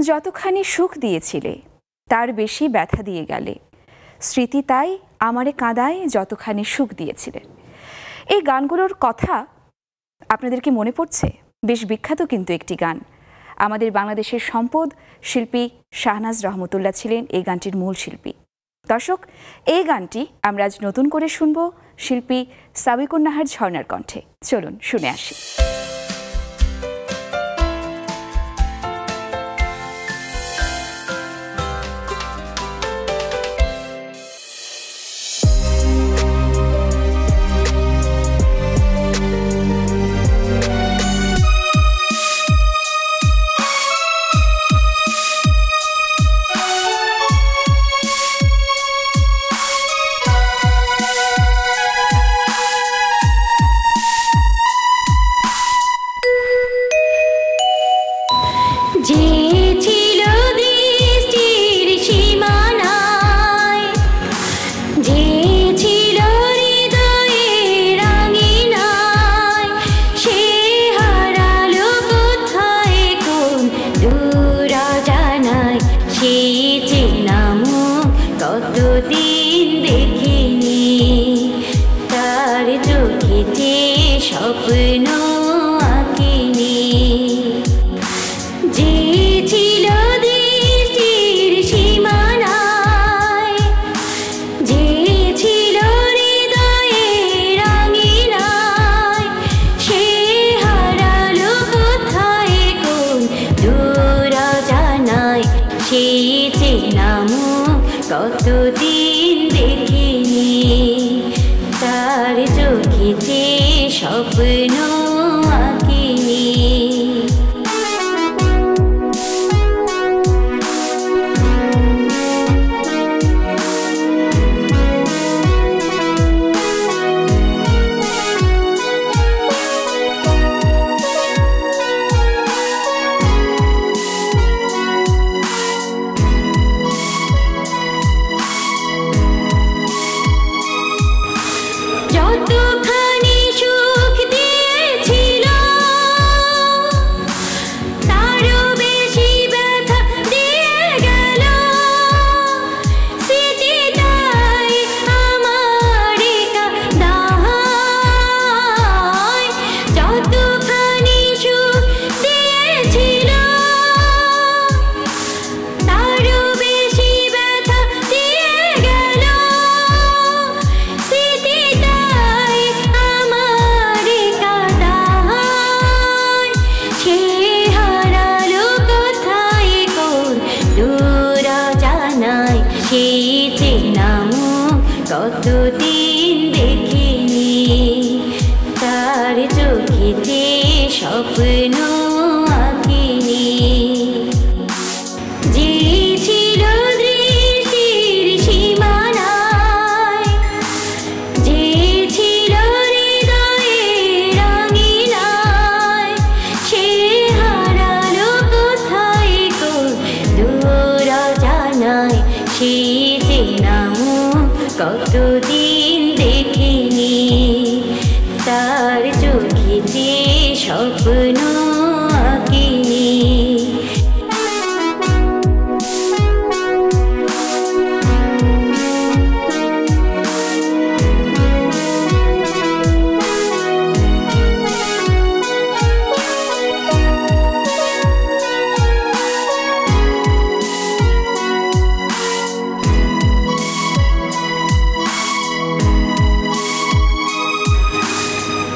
যতখানি সুখ দিয়েছিলে তার বেশি ব্যথা দিয়ে গেলে, স্মৃতি তাই আমারে কাঁদায় যতখানি সুখ দিয়েছিলে। এই গানগুলোর কথা আপনাদের কি মনে পড়ছে? বেশ বিখ্যাত কিন্তু একটি গান। আমাদের বাংলাদেশের সম্পদ শিল্পী শাহনাজ রহমতুল্লাহ ছিলেন এই গানটির মূল শিল্পী। দর্শক, এই গানটি আমরা আজ নতুন করে শুনব শিল্পী সাবিকুন নাহার ঝর্ণার কণ্ঠে। চলুন শুনে আসি। কতদিন দেখিনি তার চোখেতে স্বপ্ন আঁকিনি। কতদিন দেখিনি তার চোখেতে স্বপ্ন আঁকিনি। যে ছিল দৃষ্টির সীমানায়, যে ছিল হৃদয়ের রাঙিনায়, সে হারালো কোথায় দূর জানায়। সে যে নাম কতদিন দেখিনি তার চোখেতে স্বপ্ন আঁকিনি।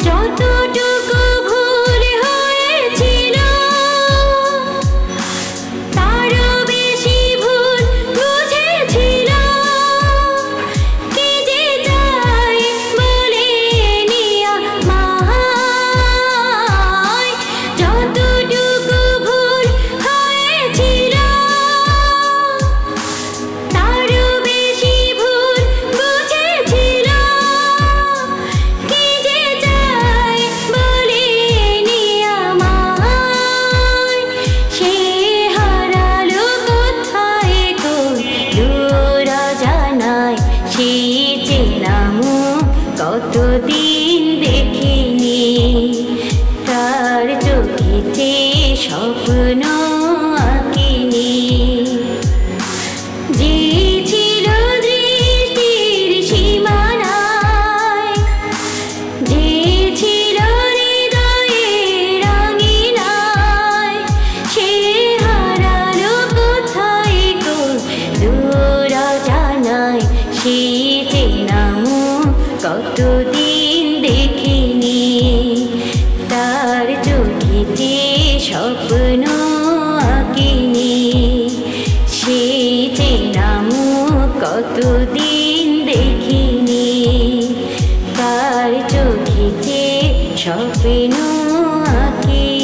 যতটুকু ভুল হয়েছিল তারও বেশি ভুল বুঝেছিল। কি যে চাই বলে নিয়া মায়, যতটুকু ভুল হয়েছিল তারও বেশি ভুল বুঝেছিল। কি যে চাই বলে নিয়া মায়, সে হারালো কোথায় দূর জানায়। সে চেনাম কতদিন দেখিনি তার চোখেতে স্বপ্ন আঁকিনি। তার চোখেতে স্বপ্ন আঁকি।